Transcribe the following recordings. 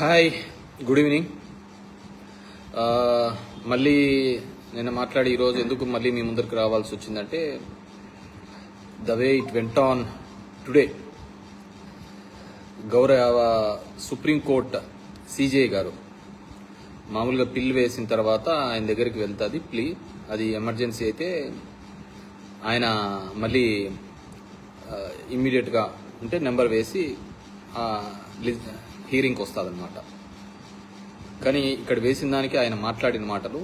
Hi, good evening. మళ్ళీ నేను మాట్లాడి ఈరోజు ఎందుకు మళ్ళీ మీ ముందరికి రావాల్సి వచ్చిందంటే the way it went on today. గౌరవ సుప్రీంకోర్టు సిజే గారు మామూలుగా పిల్ వేసిన తర్వాత ఆయన దగ్గరికి వెళ్తుంది ప్లీ, అది ఎమర్జెన్సీ అయితే ఆయన మళ్ళీ ఇమ్మీడియట్గా ఉంటే నెంబర్ వేసి హీరింగ్కి వస్తుందన్నమాట. కానీ ఇక్కడ వేసిన దానికి ఆయన మాట్లాడిన మాటలు,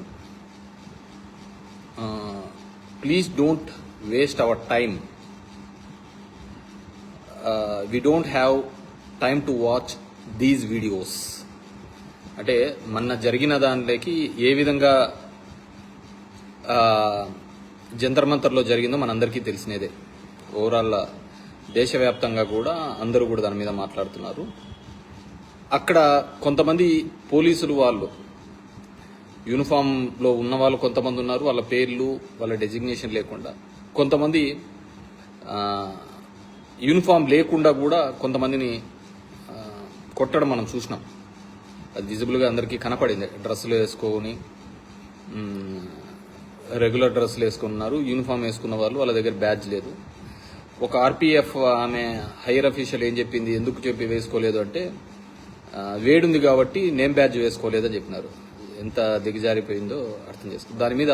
please don't waste our time, we don't have time to watch these videos. అంటే మొన్న జరిగిన దానిలోకి ఏ విధంగా జంతర్ మంతర్లో జరిగిందో మనందరికీ తెలిసినదే. ఓవరాల్ దేశవ్యాప్తంగా కూడా అందరూ కూడా దాని మీద మాట్లాడుతున్నారు. అక్కడ కొంతమంది పోలీసులు వాళ్ళు యూనిఫామ్లో ఉన్న వాళ్ళు కొంతమంది ఉన్నారు, వాళ్ళ పేర్లు వాళ్ళ డెసిగ్నేషన్ లేకుండా. కొంతమంది యూనిఫామ్ లేకుండా కూడా కొంతమందిని కొట్టడం మనం చూసినాం. అది విజిబుల్గా అందరికీ కనపడింది. డ్రెస్సులు వేసుకొని రెగ్యులర్ డ్రెస్సులు వేసుకున్నారు, యూనిఫామ్ వేసుకున్న వాళ్ళు వాళ్ళ దగ్గర బ్యాడ్జ్ లేదు. ఒక ఆర్పీఎఫ్ ఆమె హైయర్ అఫీషియల్ ఏం చెప్పింది, ఎందుకు చెప్పి వేసుకోలేదు అంటే వేడుంది కాబట్టి నేమ్ బ్యాడ్జ్ వేసుకోలేదని చెప్పినారు. ఎంత దిగజారిపోయిందో అర్థం చేసుకో. దాని మీద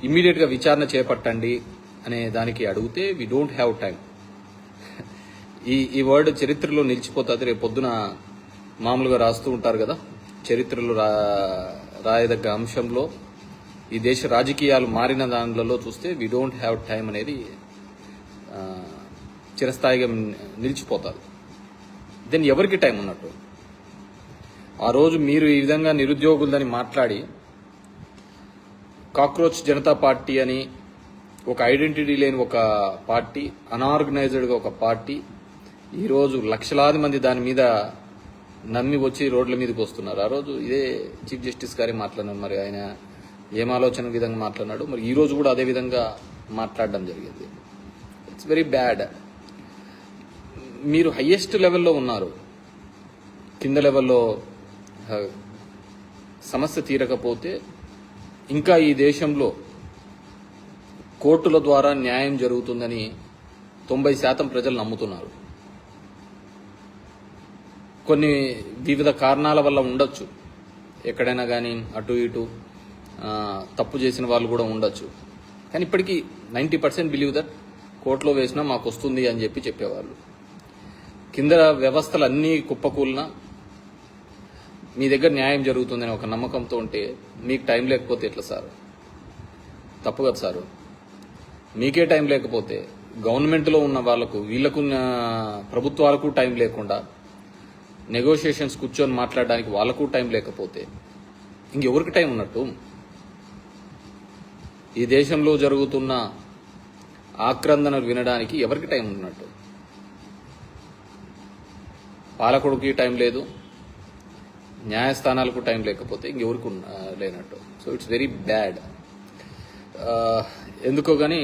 ఇమ్మీడియట్గా విచారణ చేపట్టండి అనే దానికి అడిగితే వి డోంట్ హ్యావ్ టైం. ఈ వర్డ్ చరిత్రలో నిలిచిపోతుంది. రేపు పొద్దున మామూలుగా రాస్తూ ఉంటారు కదా, చరిత్రలో రాయదగ్గ అంశంలో ఈ దేశ రాజకీయాలు మారిన దానిలలో చూస్తే వి డోంట్ హ్యావ్ టైం అనేది చిరస్థాయిగా నిలిచిపోతారు. దెన్ ఎవరికి టైం ఉన్నట్టు? ఆ రోజు మీరు ఈ విధంగా నిరుద్యోగులని మాట్లాడి కాక్రోచ్ జనతా పార్టీ అని ఒక ఐడెంటిటీ లేని ఒక పార్టీ, అనార్గనైజ్డ్గా ఒక పార్టీ, ఈరోజు లక్షలాది మంది దాని మీద నమ్మి వచ్చి రోడ్ల మీదకి వస్తున్నారు. ఆ రోజు ఇదే చీఫ్ జస్టిస్ గారే మాట్లాడినారు. మరి ఆయన ఏం ఆలోచన విధంగా మాట్లాడినాడు, మరి ఈ రోజు కూడా అదే విధంగా మాట్లాడడం జరిగింది. It's very bad. మీరు హయ్యెస్ట్ లెవెల్లో ఉన్నారు, కింద లెవెల్లో సమస్య తీరకపోతే ఇంకా ఈ దేశంలో కోర్టుల ద్వారా న్యాయం జరుగుతుందని 90% ప్రజలు నమ్ముతున్నారు. కొన్ని వివిధ కారణాల వల్ల ఉండొచ్చు, ఎక్కడైనా కానీ అటు ఇటు తప్పు చేసిన వాళ్ళు కూడా ఉండొచ్చు. కానీ ఇప్పటికీ 90% బిలీవ్ దట్ కోర్టులో వేసినా మాకు వస్తుంది అని చెప్పేవాళ్ళు. కింద వ్యవస్థలు అన్నీ కుప్పకూలినా మీ దగ్గర న్యాయం జరుగుతుందని ఒక నమ్మకంతో ఉంటే మీకు టైం లేకపోతే ఎట్లా సార్? తప్పు కదా సారు. మీకే టైం లేకపోతే గవర్నమెంట్లో ఉన్న వాళ్లకు, వీళ్లకున్న ప్రభుత్వాలకు టైం లేకుండా నెగోషియేషన్స్ కూర్చొని మాట్లాడడానికి వాళ్లకు టైం లేకపోతే ఇంకెవరికి టైం ఉన్నట్టు? ఈ దేశంలో జరుగుతున్న ఆక్రందనలు వినడానికి ఎవరికి టైం ఉన్నట్టు? పాలకుడికి టైం లేదు, న్యాయస్థానాలకు టైం లేకపోతే ఇంకెవరికి లేనట్టు. So it's very bad. ఎందుకో కానీ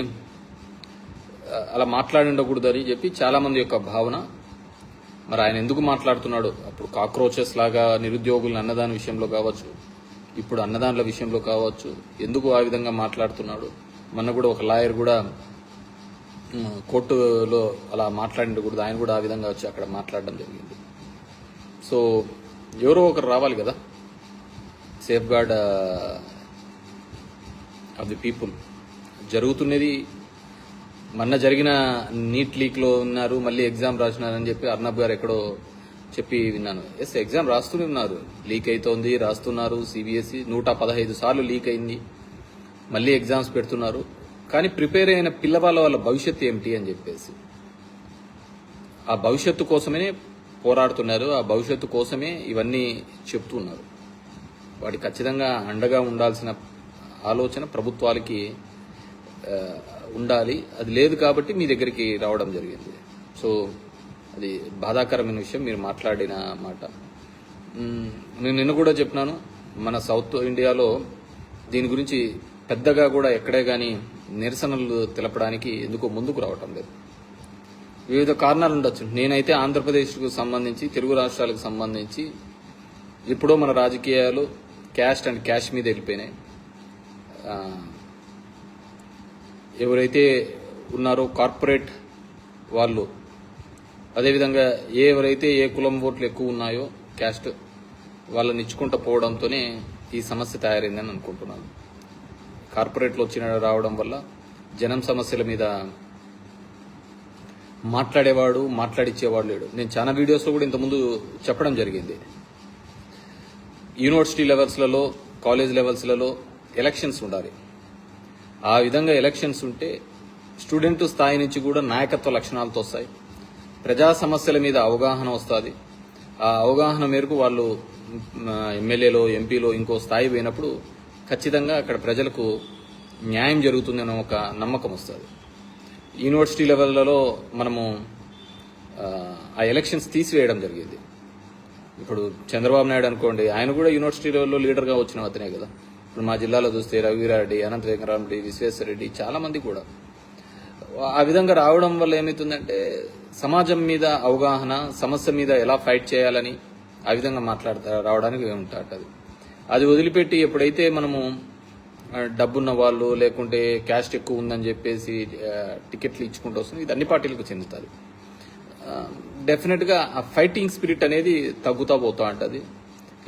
అలా మాట్లాడిండకూడదని చెప్పి చాలామంది యొక్క భావన. మరి ఆయన ఎందుకు మాట్లాడుతున్నాడు? అప్పుడు కాక్రోచెస్ లాగా నిరుద్యోగులను అన్నదాని విషయంలో కావచ్చు, ఇప్పుడు అన్నదానుల విషయంలో కావచ్చు, ఎందుకు ఆ విధంగా మాట్లాడుతున్నాడు? మొన్న కూడా ఒక లాయర్ కూడా కోర్టులో అలా మాట్లాడిండకూడదు, ఆయన కూడా ఆ విధంగా వచ్చి అక్కడ మాట్లాడడం జరిగింది. సో ఎవరో ఒకరు రావాలి కదా, safe guard of the people. జరుగుతున్నది మొన్న జరిగిన నీట్ లీక్లో ఉన్నారు, మళ్ళీ ఎగ్జామ్ రాసినారని చెప్పి అర్నబ్ గారు ఎక్కడో చెప్పి విన్నాను. ఎస్, ఎగ్జామ్ రాస్తూనే ఉన్నారు, లీక్ అవుతోంది, రాస్తున్నారు. సిబిఎస్ఈ 115 సార్లు లీక్ అయింది, మళ్ళీ ఎగ్జామ్స్ పెడుతున్నారు. కానీ ప్రిపేర్ అయిన పిల్లవాళ్ళ వాళ్ళ భవిష్యత్తు ఏమిటి అని చెప్పేసి ఆ భవిష్యత్తు కోసమే పోరాడుతున్నారు, ఆ భవిష్యత్తు కోసమే ఇవన్నీ చెప్తున్నారు. వాటికి ఖచ్చితంగా అండగా ఉండాల్సిన ఆలోచన ప్రభుత్వాలకి ఉండాలి. అది లేదు కాబట్టి మీ దగ్గరికి రావడం జరిగింది. సో అది బాధాకరమైన విషయం మీరు మాట్లాడిన మాట. నేను నిన్న కూడా చెప్పినాను, మన సౌత్ ఇండియాలో దీని గురించి పెద్దగా కూడా ఎక్కడే కానీ నిరసనలు తెలపడానికి ఎందుకో ముందుకు రావటం లేదు. వివిధ కారణాలు ఉండొచ్చు. నేనైతే ఆంధ్రప్రదేశ్కు సంబంధించి, తెలుగు రాష్ట్రాలకు సంబంధించి ఇప్పుడో మన రాజకీయాలు క్యాస్ట్ అండ్ క్యాష్ మీద వెళ్ళిపోయినాయి. ఎవరైతే ఉన్నారో కార్పొరేట్ వాళ్ళు, అదేవిధంగా ఎవరైతే ఏ కులం ఓట్లు ఎక్కువ ఉన్నాయో క్యాస్ట్ వాళ్ళని ఇచ్చుకుంటూ పోవడంతోనే ఈ సమస్య తయారైందని అనుకుంటున్నాను. కార్పొరేట్లు రావడం వల్ల జనం సమస్యల మీద మాట్లాడేవాడు, మాట్లాడిచ్చేవాడు లేడు. నేను చాలా వీడియోస్లో కూడా ఇంతకుముందు చెప్పడం జరిగింది. యూనివర్సిటీ లెవెల్స్లలో, కాలేజ్ లెవెల్స్లలో ఎలక్షన్స్ ఉండాలి. ఆ విధంగా ఎలక్షన్స్ ఉంటే స్టూడెంట్ స్థాయి నుంచి కూడా నాయకత్వ లక్షణాలతో వస్తాయి. ప్రజా సమస్యల మీద అవగాహన వస్తుంది. ఆ అవగాహన మేరకు వాళ్ళు ఎమ్మెల్యేలో, ఎంపీలో ఇంకో స్థాయి పోయినప్పుడు ఖచ్చితంగా అక్కడ ప్రజలకు న్యాయం జరుగుతుందనే ఒక నమ్మకం వస్తుంది. యూనివర్సిటీ లెవెల్లలో మనము ఆ ఎలక్షన్స్ తీసివేయడం జరిగింది. ఇప్పుడు చంద్రబాబు నాయుడు అనుకోండి, ఆయన కూడా యూనివర్సిటీ లెవెల్లో లీడర్గా వచ్చిన అతనే కదా. ఇప్పుడు మా జిల్లాలో చూస్తే రవిరెడ్డి, అనంత వెంకటరామరెడ్డి, విశ్వేశ్వరరెడ్డి చాలా మంది కూడా ఆ విధంగా రావడం వల్ల ఏమవుతుందంటే సమాజం మీద అవగాహన, సమస్య మీద ఎలా ఫైట్ చేయాలని ఆ విధంగా రావడానికి ఉంటుంది. అది వదిలిపెట్టి ఎప్పుడైతే మనము డబ్బున్న వాళ్ళు లేకుంటే క్యాస్ట్ ఎక్కువ ఉందని చెప్పేసి టికెట్లు ఇచ్చుకుంటూ వస్తుంది, ఇది అన్ని పార్టీలకు చెందుతుంది. డెఫినెట్గా ఆ ఫైటింగ్ స్పిరిట్ అనేది తగ్గుతూ పోతూ ఉంటుంది.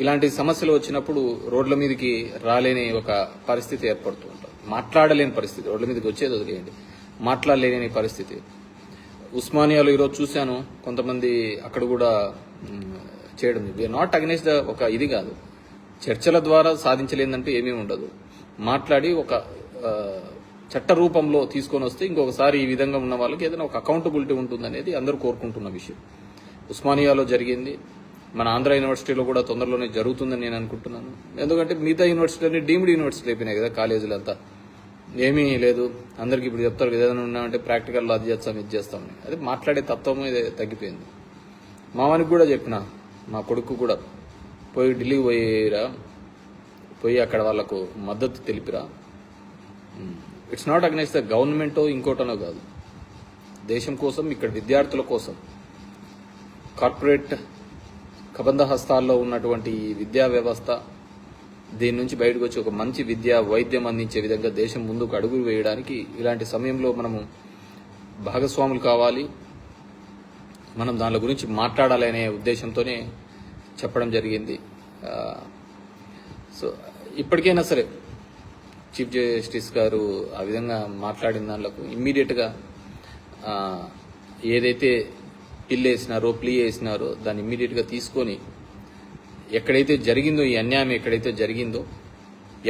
ఇలాంటి సమస్యలు వచ్చినప్పుడు రోడ్ల మీదకి రాలేని ఒక పరిస్థితి ఏర్పడుతూ ఉంటుంది. మాట్లాడలేని పరిస్థితి, రోడ్ల మీదకి వచ్చేది వదిలేయండి, మాట్లాడలేని పరిస్థితి. ఉస్మానియాలో ఈరోజు చూశాను, కొంతమంది అక్కడ కూడా చేయడం. వీఆర్ నాట్ అగెన్స్ట్ ఒక ఇది కాదు, చర్చల ద్వారా సాధించలేదంటూ ఏమీ ఉండదు. మాట్లాడి ఒక చట్ట రూపంలో తీసుకొని వస్తే ఇంకొకసారి ఈ విధంగా ఉన్న వాళ్ళకి ఏదైనా ఒక అకౌంటబిలిటీ ఉంటుందనేది అందరూ కోరుకుంటున్న విషయం. ఉస్మానియాలో జరిగింది, మన ఆంధ్ర యూనివర్సిటీలో కూడా తొందరలోనే జరుగుతుందని నేను అనుకుంటున్నాను. ఎందుకంటే మిగతా యూనివర్సిటీలన్నీ డీమ్డ్ యూనివర్సిటీలు అయిపోయినాయి కదా, కాలేజీలు అంతా ఏమీ లేదు. అందరికి ఇప్పుడు చెప్తారు ఏదైనా ఉన్నామంటే ప్రాక్టికల్లో అది చేస్తాం, ఇది చేస్తామని. అది మాట్లాడే తత్వం ఇది తగ్గిపోయింది. మావానికి కూడా చెప్పిన, మా కొడుకు కూడా పోయి ఢిల్లీకి పోయి అక్కడ వాళ్ళకు మద్దతు తెలిపిరా. ఇట్స్ నాట్ అగెన్స్ట్ ద గవర్నమెంటో ఇంకోటనో కాదు, దేశం కోసం, ఇక్కడ విద్యార్థుల కోసం. కార్పొరేట్ కబంధ హస్తాల్లో ఉన్నటువంటి ఈ విద్యా వ్యవస్థ దీని నుంచి బయటకు వచ్చి ఒక మంచి విద్య, వైద్యం అందించే విధంగా దేశం ముందుకు అడుగులు వేయడానికి ఇలాంటి సమయంలో మనము భాగస్వాములు కావాలి, మనం దాని గురించి మాట్లాడాలి అనే ఉద్దేశంతోనే చెప్పడం జరిగింది. సో ఇప్పటికైనా సరే చీఫ్ జస్టిస్ గారు ఆ విధంగా మాట్లాడిన దానిలకు ఇమ్మీడియట్గా ఏదైతే ప్లీ వేసినారో దాన్ని ఇమ్మీడియట్గా తీసుకొని ఎక్కడైతే జరిగిందో, ఈ అన్యాయం ఎక్కడైతే జరిగిందో,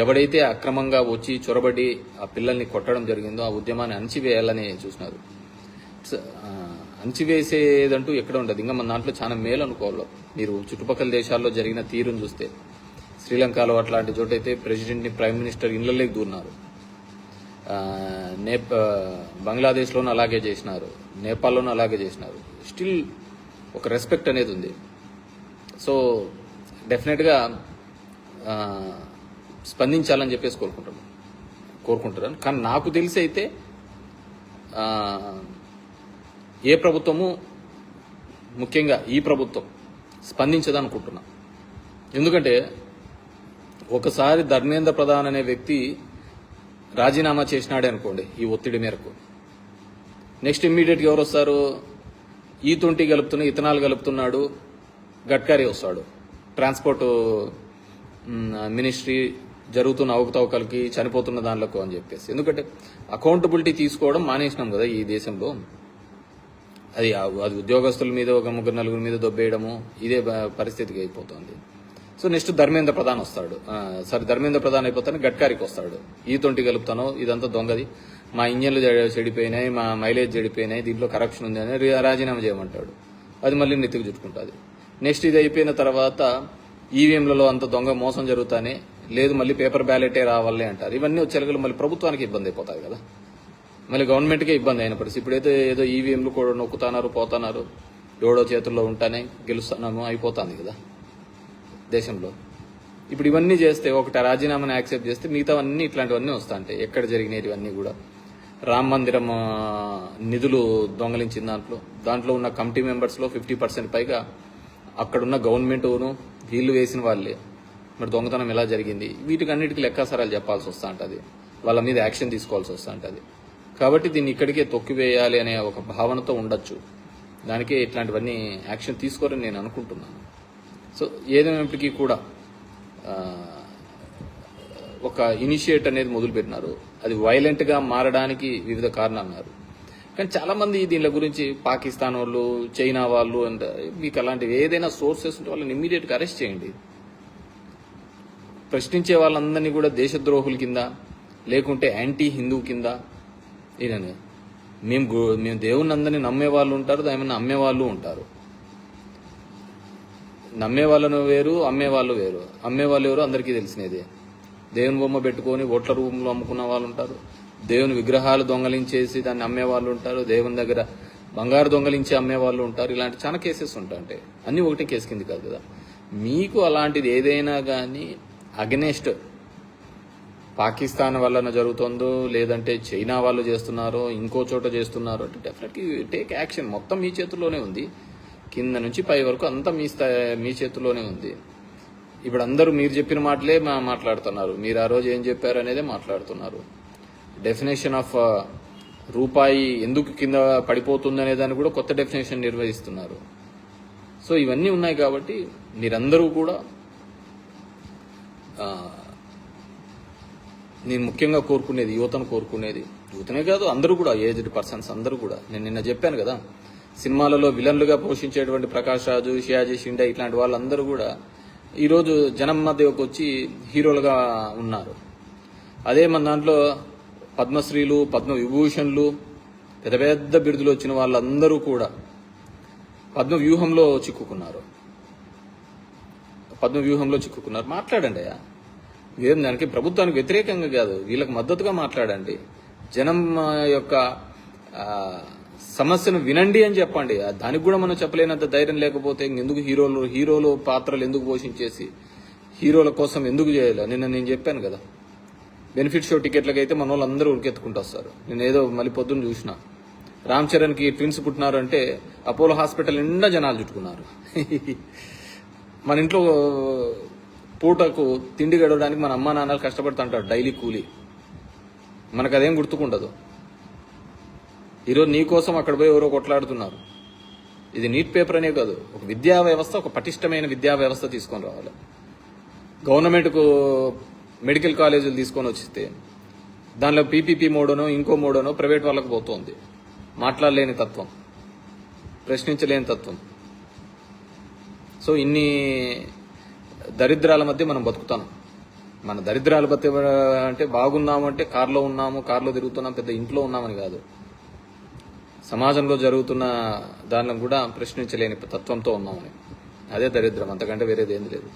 ఎవడైతే అక్రమంగా వచ్చి చొరబడి ఆ పిల్లల్ని కొట్టడం జరిగిందో ఆ ఉద్యమాన్ని అణచివేయాలని చూసినారు. అణచివేసేదంటూ ఎక్కడ ఉండదు. ఇంకా మన దాంట్లో చాలా మేలు అనుకోవాలి. మీరు చుట్టుపక్కల దేశాల్లో జరిగిన తీరును చూస్తే, శ్రీలంకలో అట్లాంటి చోటైతే ప్రెసిడెంట్ని, ప్రైమ్ మినిస్టర్ ఇళ్లలోకి దూరినారు. బంగ్లాదేశ్లోనూ అలాగే చేసినారు, నేపాల్లోనూ అలాగే చేసినారు. స్టిల్ ఒక రెస్పెక్ట్ అనేది ఉంది. సో డెఫినెట్గా స్పందించాలని చెప్పేసి కోరుకుంటున్నాను. కానీ నాకు తెలిసి అయితే ఏ ప్రభుత్వము, ముఖ్యంగా ఈ ప్రభుత్వం స్పందించదనుకుంటున్నా. ఎందుకంటే ఒకసారి ధర్మేంద్ర ప్రధాన్ అనే వ్యక్తి రాజీనామా చేసినాడే అనుకోండి ఈ ఒత్తిడి మేరకు, నెక్స్ట్ ఇమ్మీడియట్గా ఎవరు వస్తారు? E20 కలుపుతున్నా, ఇథనాల్ కలుపుతున్నాడు, గడ్కరీ వస్తాడు. ట్రాన్స్పోర్ట్ మినిస్ట్రీ జరుగుతున్న అవకతవకలకి, చనిపోతున్న దానిలకు అని చెప్పేసి. ఎందుకంటే అకౌంటబిలిటీ తీసుకోవడం మానేసినాం కదా ఈ దేశంలో. అది ఉద్యోగస్తుల మీద ఒక 3-4 మీద దొబ్బేయడము, ఇదే పరిస్థితికి అయిపోతుంది. సో నెక్స్ట్ ధర్మేంద్ర ప్రధాన్ వస్తాడు. ధర్మేంద్ర ప్రధాన్ అయిపోతాను, గడ్కరీకి వస్తాడు. E20 కలుపుతాను, ఇదంతా దొంగది, మా ఇంజన్లు చెడిపోయినాయి, మా మైలేజ్ చెడిపోయినాయి, దీంట్లో కరప్షన్ ఉంది అని రాజీనామా చేయమంటాడు. అది మళ్ళీ నెత్తికి చుట్టుకుంటుంది. నెక్స్ట్ ఇది అయిపోయిన తర్వాత ఈవీఎంలలో అంత దొంగ మోసం జరుగుతానే లేదు, మళ్ళీ పేపర్ బ్యాలెటే రావాలి అంటారు. ఇవన్నీ వచ్చేలకు మళ్ళీ ప్రభుత్వానికి ఇబ్బంది అయిపోతాయి కదా, మళ్ళీ గవర్నమెంట్కే ఇబ్బంది అయిన పరిస్థితి. ఇప్పుడైతే ఏదో ఈవీఎంలు కూడా నొక్కుతున్నారు, పోతున్నారు, ఎవడో చేతుల్లో ఉంటానే గెలుస్తున్నాము అయిపోతుంది కదా దేశంలో. ఇప్పుడు ఇవన్నీ చేస్తే, ఒకటి రాజీనామాని యాక్సెప్ట్ చేస్తే మిగతావన్నీ ఇట్లాంటివన్నీ వస్తా ఉంటాయి. ఎక్కడ జరిగినాయి ఇవన్నీ కూడా. రామ మందిరం నిధులు దొంగలించిన దాంట్లో ఉన్న కమిటీ మెంబర్స్లో 50% పైగా అక్కడున్న గవర్నమెంట్ను వీళ్ళు వేసిన వాళ్ళే, మరి దొంగతనం ఎలా జరిగింది, వీటికన్నిటికీ లెక్కాసారాలు చెప్పాల్సి వస్తూ ఉంటుంది, వాళ్ళ మీద యాక్షన్ తీసుకోవాల్సి వస్తూ ఉంటుంది. కాబట్టి దీన్ని ఇక్కడికే తొక్కివేయాలి అనే ఒక భావనతో ఉండొచ్చు, దానికే ఇట్లాంటివన్నీ యాక్షన్ తీసుకోరని నేను అనుకుంటున్నాను. సో ఏదైనప్పటికీ కూడా ఒక ఇనిషియేట్ అనేది మొదలుపెట్టినారు, అది వైలెంట్గా మారడానికి వివిధ కారణాలు అన్నారు. కానీ చాలామంది దీని గురించి పాకిస్తాన్ వాళ్ళు, చైనా వాళ్ళు అండ్ మీకు అలాంటివి ఏదైనా సోర్సెస్ ఉంటే వాళ్ళని ఇమ్మీడియట్గా అరెస్ట్ చేయండి. ప్రశ్నించే వాళ్ళందరినీ కూడా దేశద్రోహుల కింద లేకుంటే యాంటీ హిందూ కింద ఈయనని మేము దేవుని అందరినీ నమ్మే వాళ్ళు ఉంటారు, దాన్ని అమ్మే వాళ్ళు ఉంటారు. నమ్మే వాళ్ళను వేరు, అమ్మే వాళ్ళు వేరు. అమ్మే వాళ్ళు ఎవరు అందరికీ తెలిసినదే. దేవుని బొమ్మ పెట్టుకొని ఓట్ల రూపంలో అమ్ముకున్న వాళ్ళు ఉంటారు, దేవుని విగ్రహాలు దొంగలించేసి దాన్ని అమ్మే వాళ్ళు ఉంటారు, దేవుని దగ్గర బంగారు దొంగలించి అమ్మే వాళ్ళు ఉంటారు. ఇలాంటి చాలా కేసెస్ ఉంటాయి. అన్నీ ఒకటే కేసు కింది కాదు కదా. మీకు అలాంటిది ఏదైనా కానీ అగెనెస్ట్ పాకిస్తాన్ వలన జరుగుతుందో లేదంటే చైనా వాళ్ళు చేస్తున్నారో ఇంకో చోట చేస్తున్నారో అంటే డెఫినెట్లీ టేక్ యాక్షన్. మొత్తం మీ చేతుల్లోనే ఉంది, కింద నుంచి పై వరకు అంతా మీ చేతుల్లోనే ఉంది. ఇప్పుడు అందరూ మీరు చెప్పిన మాటలే మాట్లాడుతున్నారు, మీరు ఆ రోజు ఏం చెప్పారు అనేదే మాట్లాడుతున్నారు. డెఫినేషన్ ఆఫ్ రూపాయి ఎందుకు కింద పడిపోతుంది అనే దాన్ని కూడా కొత్త డెఫినేషన్ నిర్వహిస్తున్నారు. సో ఇవన్నీ ఉన్నాయి కాబట్టి మీరందరూ కూడా నేను ముఖ్యంగా కోరుకునేది, యువతను కోరుకునేది, యువతనే కాదు అందరూ కూడా, ఏజ్డ్ పర్సన్స్ అందరూ కూడా, నేను నిన్న చెప్పాను కదా, సినిమాలలో విలన్లుగా పోషించేటువంటి ప్రకాష్ రాజు, షియాజీ షిండే ఇట్లాంటి వాళ్ళందరూ కూడా ఈరోజు జనం మధ్యకు వచ్చి హీరోలుగా ఉన్నారు. అదే మన దాంట్లో పద్మశ్రీలు, పద్మ విభూషణ్లు, పెద్ద పెద్ద బిరుదులు వచ్చిన వాళ్ళందరూ కూడా పద్మ వ్యూహంలో చిక్కుకున్నారు. మాట్లాడండి అయ్యా, ఏం దానికి ప్రభుత్వానికి వ్యతిరేకంగా కాదు, వీళ్ళకి మద్దతుగా మాట్లాడండి. జనం యొక్క సమస్యను వినండి అని చెప్పండి. దానికి కూడా మనం చెప్పలేనంత ధైర్యం లేకపోతే ఎందుకు హీరోలు పాత్రలు ఎందుకు పోషించేసి హీరోల కోసం ఎందుకు చేయాలి? నిన్న నేను చెప్పాను కదా, బెనిఫిట్ షో టికెట్లకి అయితే మన వాళ్ళందరూ ఉరికెత్తుకుంటూ వస్తారు. నేను ఏదో మళ్ళీ పొద్దున్న చూసిన, రామ్ చరణ్కి ట్విన్స్ పుట్టినారు అంటే అపోలో హాస్పిటల్ నిండా జనాలు చుట్టుకున్నారు. మన ఇంట్లో పూటకు తిండి గడవడానికి మన అమ్మా నాన్నలు కష్టపడుతుంటారు, డైలీ కూలీ. మనకు అదేం గుర్తుకుండదు. ఈరోజు నీ కోసం అక్కడ పోయి ఎవరో కొట్లాడుతున్నారు. ఇది నీట్ పేపర్ అనే కాదు, ఒక విద్యా వ్యవస్థ, ఒక పటిష్టమైన విద్యా వ్యవస్థ తీసుకొని రావాలి. గవర్నమెంట్కు మెడికల్ కాలేజీలు తీసుకొని వచ్చిస్తే దానిలో పీపీపీ మోడనో ఇంకో మోడనో ప్రైవేట్ వాళ్ళకు పోతుంది. మాట్లాడలేని తత్వం, ప్రశ్నించలేని తత్వం. సో ఇన్ని దరిద్రాల మధ్య మనం బతుకుతాం. మన దరిద్రాల మధ్య అంటే బాగున్నాము అంటే కార్లో ఉన్నాము, కార్లో తిరుగుతున్నాం, పెద్ద ఇంట్లో ఉన్నామని కాదు. సమాజంలో జరుగుతున్న దానిని కూడా ప్రశ్నించలేని తత్వంతో ఉన్నామని, అదే దరిద్రం, అంతకంటే వేరేది ఏం లేదు.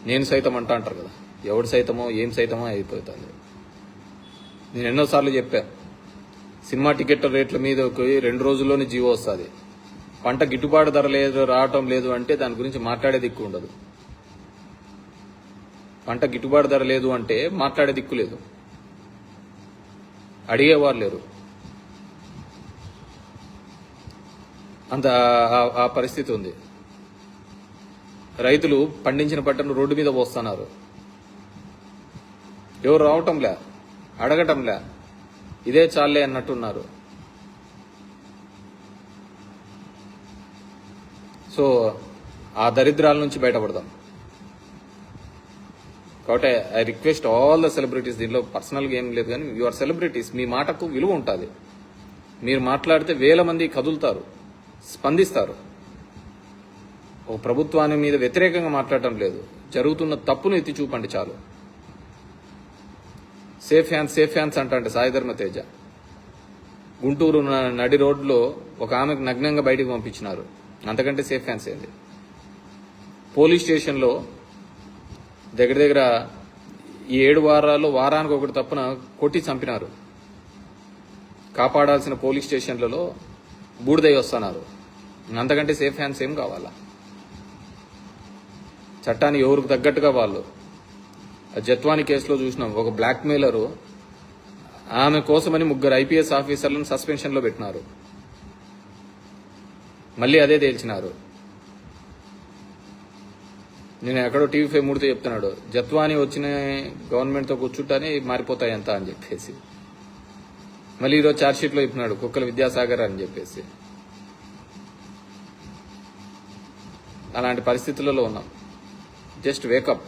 నేను సైతం అంటారు కదా, ఎవడు సైతమో ఏం సైతమో అయిపోతుంది. నేను ఎన్నోసార్లు చెప్పా, సినిమా టికెట్ రేట్ల మీద 2 రోజుల్లోనే జీవో వస్తుంది. పంట గిట్టుబాటు ధర లేదు, రావటం లేదు అంటే దాని గురించి మాట్లాడే దిక్కు ఉండదు. పంట గిట్టుబాటు ధర లేదు అంటే మాట్లాడే దిక్కు లేదు, అడిగేవారు లేరు. అంత ఆ పరిస్థితి ఉంది. రైతులు పండించిన పంటను రోడ్డు మీద పోస్తున్నారు, ఎవరు రావటంలే, అడగటంలే, ఇదే చాలే అన్నట్టున్నారు. సో ఆ దరిద్రాల నుంచి బయటపడదాం. కాబట్టి I request all the celebrities, దీనిలో పర్సనల్గా ఏం లేదు కానీ యు ఆర్ సెలబ్రిటీస్, మీ మాటకు విలువ ఉంటుంది. మీరు మాట్లాడితే 1000 మంది కదులుతారు, స్పందిస్తారు. ఒక ప్రభుత్వాన్ని మీద వ్యతిరేకంగా మాట్లాడటం లేదు, జరుగుతున్న తప్పును ఎత్తి చూపండి చాలు. సేఫ్ హ్యాండ్స్ అంటే సాయిధర్మ తేజ గుంటూరు నడి రోడ్లో ఒక ఆమెకు నగ్నంగా బయటకు పంపించినారు, అంతకంటే సేఫ్ హ్యాండ్స్ ఏంది? పోలీస్ స్టేషన్లో దగ్గర ఈ 7 వారాల్లో వారానికి ఒకటి తప్పున కొట్టి చంపినారు. కాపాడాల్సిన పోలీస్ స్టేషన్లలో బూడిదై వస్తున్నారు, అంతకంటే సేఫ్ హ్యాండ్స్ ఏం కావాలా? చట్టాన్ని ఎవరికి తగ్గట్టుగా వాళ్ళు. జత్వాని కేసులో చూసినాం, ఒక బ్లాక్ మెయిలరు ఆమె కోసమని 3 IPS ఆఫీసర్లను సస్పెన్షన్లో పెట్టినారు, మళ్ళీ అదే తేల్చినారు. నేను ఎక్కడో టీవీ 5 మూడితో చెప్తున్నాడు, జత్వాని వచ్చిన గవర్నమెంట్తో కూర్చుంటానే మారిపోతాయి అంతా అని చెప్పేసి. మళ్ళీ ఈరోజు ఛార్జ్షీట్లో చెప్తున్నాడు కుక్కల విద్యాసాగర్ అని చెప్పేసి. అలాంటి పరిస్థితులలో ఉన్నాం. జస్ట్ వేకప్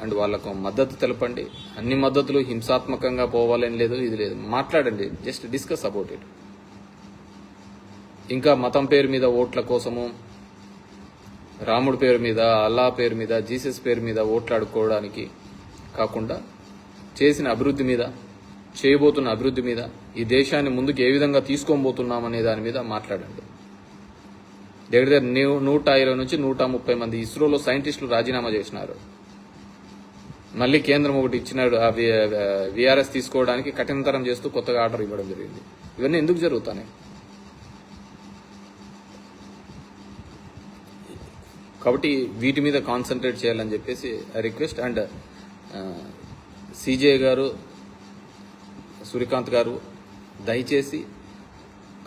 అండ్ వాళ్ళకు మద్దతు తెలపండి. అన్ని మద్దతులు హింసాత్మకంగా పోవాలని లేదు, ఇది లేదు, మాట్లాడండి, జస్ట్ డిస్కస్ అబౌట్ ఇట్. ఇంకా మతం పేరు మీద ఓట్ల కోసము, రాముడి పేరు మీద, అల్లా పేరు మీద, జీసస్ పేరు మీద ఓట్లాడుకోవడానికి కాకుండా చేసిన అభివృద్ధి మీద, చేయబోతున్న అభివృద్ధి మీద, ఈ దేశాన్ని ముందుకు ఏ విధంగా తీసుకోబోతున్నామనే దాని మీద మాట్లాడండి. దగ్గర 120 నుంచి 130 మంది ఇస్రోలో సైంటిస్టులు రాజీనామా చేసినారు. మళ్ళీ కేంద్రం ఒకటి ఇచ్చినాడు, ఆ విఆర్ఎస్ తీసుకోవడానికి కఠినతరం చేస్తూ కొత్తగా ఆర్డర్ ఇవ్వడం జరిగింది. ఇవన్నీ ఎందుకు జరుగుతాయి? కాబట్టి వీటి మీద కాన్సన్ట్రేట్ చేయాలని చెప్పేసి రిక్వెస్ట్. అండ్ సిజే గారు, సూర్యకాంత్ గారు, దయచేసి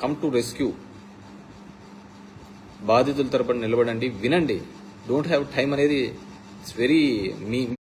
కమ్ టు రెస్క్యూ. బాధితుల తరపున నిలబడండి, వినండి. డోంట్ హ్యావ్ టైం అనేది ఇట్స్ వెరీ